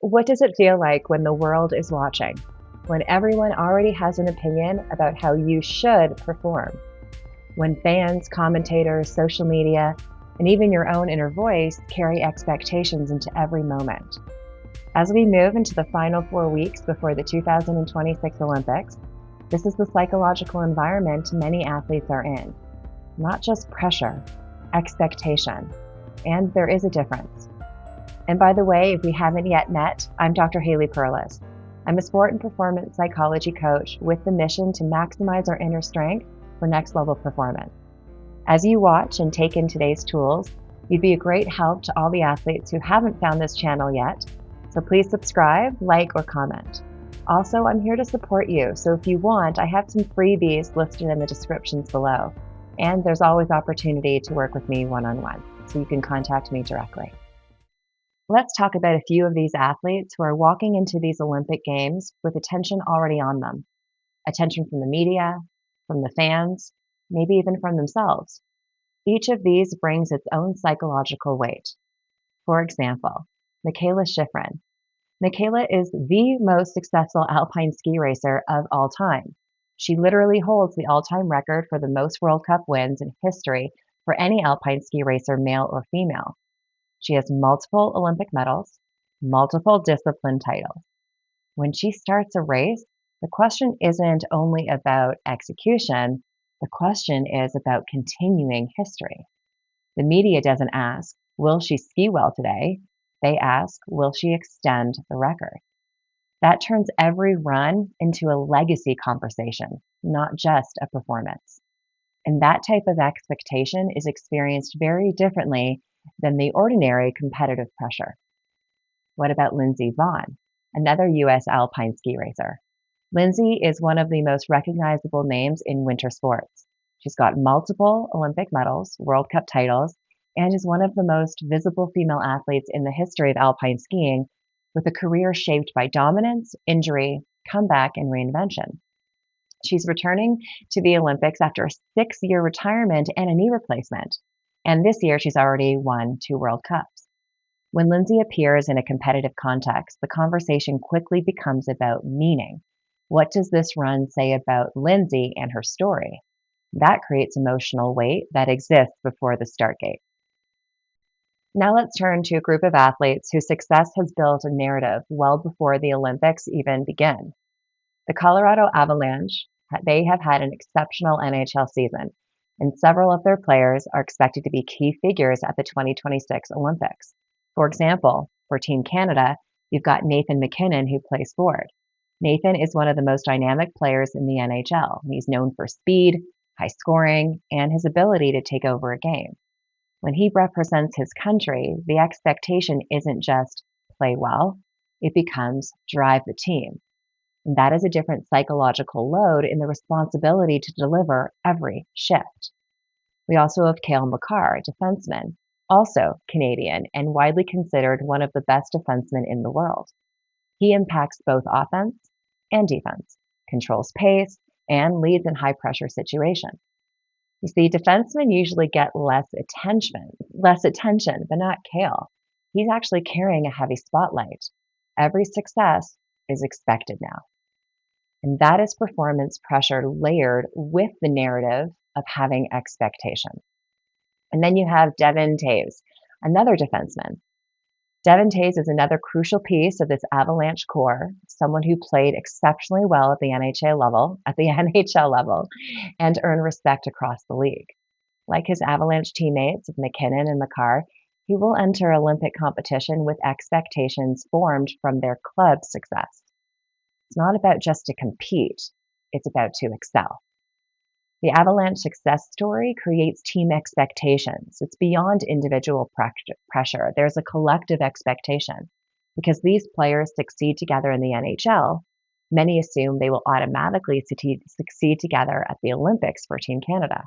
What does it feel like when the world is watching? When everyone already has an opinion about how you should perform? When fans, commentators, social media, and even your own inner voice carry expectations into every moment? As we move into the final 4 weeks before the 2026 Olympics, this is the psychological environment many athletes are in. Not just pressure, expectation. And there is a difference. And by the way, if we haven't yet met, I'm Dr. Haley Perlus. I'm a sport and performance psychology coach with the mission to maximize our inner strength for next level performance. As you watch and take in today's tools, you'd be a great help to all the athletes who haven't found this channel yet. So please subscribe, like, or comment. Also, I'm here to support you, so if you want, I have some freebies listed in the descriptions below. And there's always opportunity to work with me one-on-one, so you can contact me directly. Let's talk about a few of these athletes who are walking into these Olympic Games with attention already on them. Attention from the media, from the fans, maybe even from themselves. Each of these brings its own psychological weight. For example, Mikaela Shiffrin. Mikaela is the most successful alpine ski racer of all time. She literally holds the all-time record for the most World Cup wins in history for any alpine ski racer, male or female. She has multiple Olympic medals, multiple discipline titles. When she starts a race, the question isn't only about execution, the question is about continuing history. The media doesn't ask, will she ski well today? They ask, will she extend the record? That turns every run into a legacy conversation, not just a performance. And that type of expectation is experienced very differently than the ordinary competitive pressure. What about Lindsey Vonn, another U.S. alpine ski racer? Lindsey is one of the most recognizable names in winter sports. She's got multiple Olympic medals, World Cup titles, and is one of the most visible female athletes in the history of alpine skiing, with a career shaped by dominance, injury, comeback, and reinvention. She's returning to the Olympics after a 6-year retirement and a knee replacement. And this year, she's already won 2 World Cups. When Lindsey appears in a competitive context, the conversation quickly becomes about meaning. What does this run say about Lindsey and her story? That creates emotional weight that exists before the start gate. Now let's turn to a group of athletes whose success has built a narrative well before the Olympics even begin. The Colorado Avalanche, they have had an exceptional NHL season, and several of their players are expected to be key figures at the 2026 Olympics. For example, for Team Canada, you've got Nathan MacKinnon, who plays forward. Nathan is one of the most dynamic players in the NHL. He's known for speed, high scoring, and his ability to take over a game. When he represents his country, the expectation isn't just play well, it becomes drive the team. And that is a different psychological load in the responsibility to deliver every shift. We also have Cale Makar, a defenseman, also Canadian and widely considered one of the best defensemen in the world. He impacts both offense and defense, controls pace, and leads in high-pressure situations. You see, defensemen usually get less attention, but not Cale. He's actually carrying a heavy spotlight. Every success is expected now. And that is performance pressure layered with the narrative of having expectation. And then you have Devon Toews, another defenseman. Devon Toews is another crucial piece of this Avalanche core, someone who played exceptionally well at the NHL level, and earned respect across the league. Like his Avalanche teammates of MacKinnon and Makar, he will enter Olympic competition with expectations formed from their club's success. It's not about just to compete, it's about to excel. The Avalanche success story creates team expectations. It's beyond individual pressure. There's a collective expectation. Because these players succeed together in the NHL, many assume they will automatically succeed together at the Olympics for Team Canada.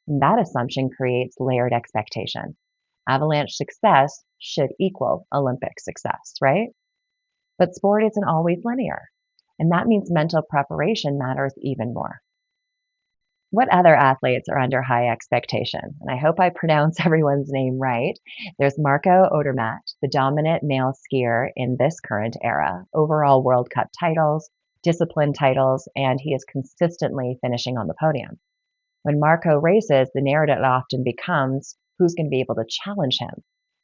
And that assumption creates layered expectation. Avalanche success should equal Olympic success, right? But sport isn't always linear. And that means mental preparation matters even more. What other athletes are under high expectation? And I hope I pronounce everyone's name right. There's Marco Odermatt, the dominant male skier in this current era, overall World Cup titles, discipline titles, and he is consistently finishing on the podium. When Marco races, the narrative often becomes who's going to be able to challenge him.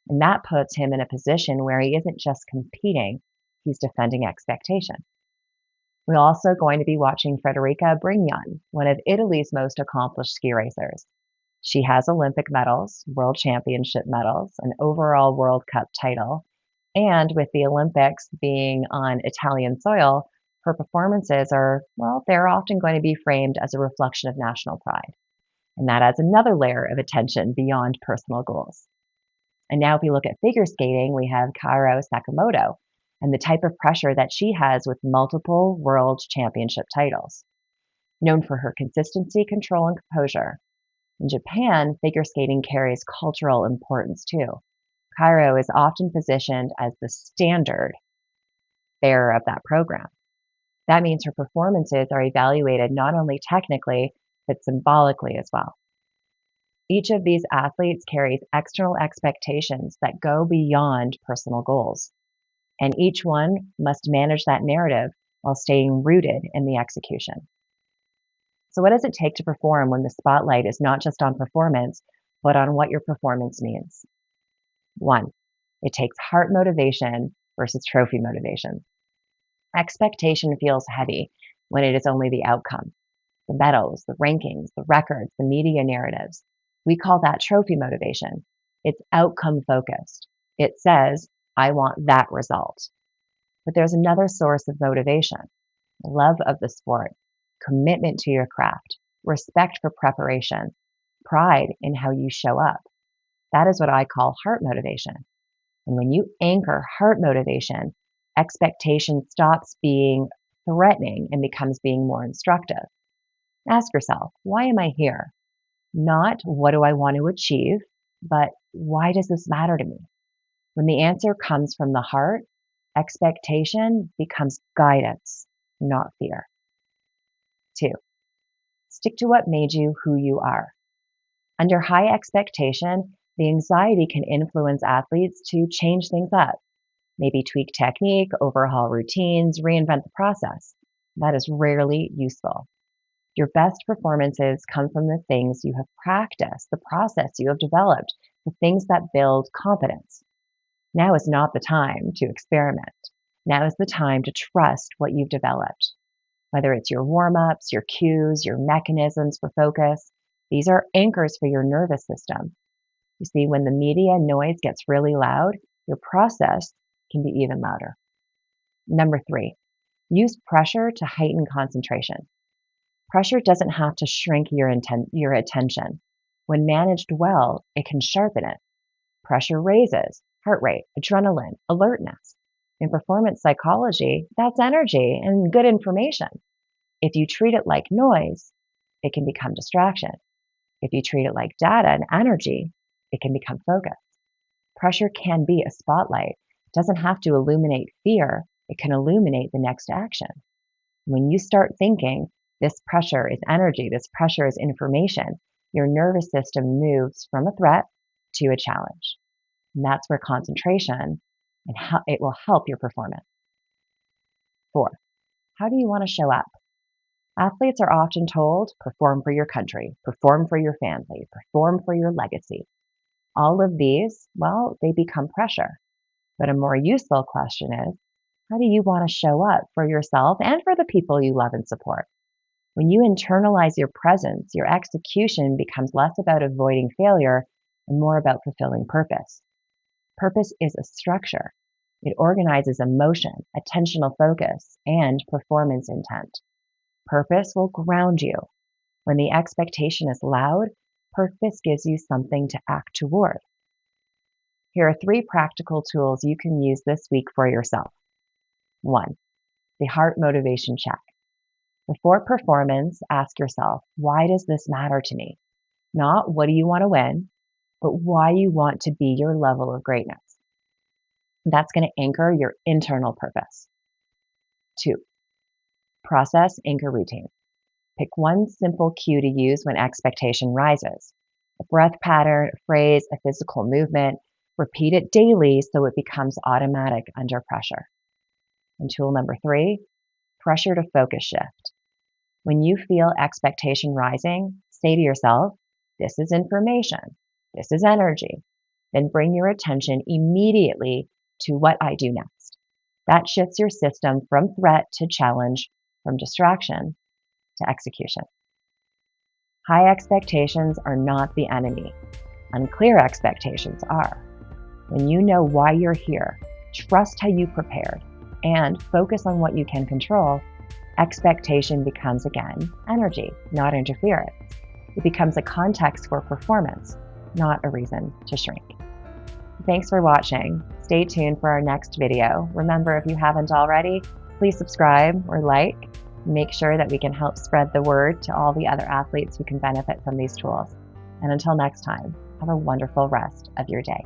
And that puts him in a position where he isn't just competing, he's defending expectation. We're also going to be watching Federica Brignone, one of Italy's most accomplished ski racers. She has Olympic medals, world championship medals, an overall World Cup title, and with the Olympics being on Italian soil, her performances are, well, they're often going to be framed as a reflection of national pride. And that adds another layer of attention beyond personal goals. And now if we look at figure skating, we have Kaori Sakamoto and the type of pressure that she has with multiple world championship titles. Known for her consistency, control, and composure. In Japan, figure skating carries cultural importance too. Kaori is often positioned as the standard bearer of that program. That means her performances are evaluated not only technically, but symbolically as well. Each of these athletes carries external expectations that go beyond personal goals, and each one must manage that narrative while staying rooted in the execution. So what does it take to perform when the spotlight is not just on performance, but on what your performance means? 1, it takes heart motivation versus trophy motivation. Expectation feels heavy when it is only the outcome. The medals, the rankings, the records, the media narratives. We call that trophy motivation. It's outcome focused. It says, I want that result. But there's another source of motivation: love of the sport, commitment to your craft, respect for preparation, pride in how you show up. That is what I call heart motivation. And when you anchor heart motivation, expectation stops being threatening and becomes being more instructive. Ask yourself, why am I here? Not what do I want to achieve, but why does this matter to me? When the answer comes from the heart, expectation becomes guidance, not fear. 2, stick to what made you who you are. Under high expectation, the anxiety can influence athletes to change things up, maybe tweak technique, overhaul routines, reinvent the process. That is rarely useful. Your best performances come from the things you have practiced, the process you have developed, the things that build confidence. Now is not the time to experiment. Now is the time to trust what you've developed. Whether it's your warm-ups, your cues, your mechanisms for focus, these are anchors for your nervous system. You see, when the media noise gets really loud, your process can be even louder. Number 3, use pressure to heighten concentration. Pressure doesn't have to shrink your attention. When managed well, it can sharpen it. Pressure raises heart rate, adrenaline, alertness. In performance psychology, that's energy and good information. If you treat it like noise, it can become distraction. If you treat it like data and energy, it can become focus. Pressure can be a spotlight. It doesn't have to illuminate fear. It can illuminate the next action. When you start thinking, this pressure is energy, this pressure is information, your nervous system moves from a threat to a challenge. And that's where concentration, and how it will help your performance. 4, how do you want to show up? Athletes are often told, perform for your country, perform for your family, perform for your legacy. All of these, well, they become pressure. But a more useful question is, how do you want to show up for yourself and for the people you love and support? When you internalize your presence, your execution becomes less about avoiding failure and more about fulfilling purpose. Purpose is a structure. It organizes emotion, attentional focus, and performance intent. Purpose will ground you. When the expectation is loud, purpose gives you something to act toward. Here are 3 practical tools you can use this week for yourself. 1, the heart motivation check. Before performance, ask yourself, why does this matter to me? Not what do you want to win, but why you want to be your level of greatness. That's going to anchor your internal purpose. 2, process anchor routine. Pick one simple cue to use when expectation rises. A breath pattern, a phrase, a physical movement. Repeat it daily so it becomes automatic under pressure. And tool number 3, pressure to focus shift. When you feel expectation rising, say to yourself, this is information, this is energy. Then bring your attention immediately to what I do next. That shifts your system from threat to challenge, from distraction to execution. High expectations are not the enemy. Unclear expectations are. When you know why you're here, trust how you prepared, and focus on what you can control, expectation becomes again energy, not interference. It becomes a context for performance, not a reason to shrink. Thanks for watching. Stay tuned for our next video. Remember, if you haven't already, please subscribe or like. Make sure that we can help spread the word to all the other athletes who can benefit from these tools. And until next time, have a wonderful rest of your day.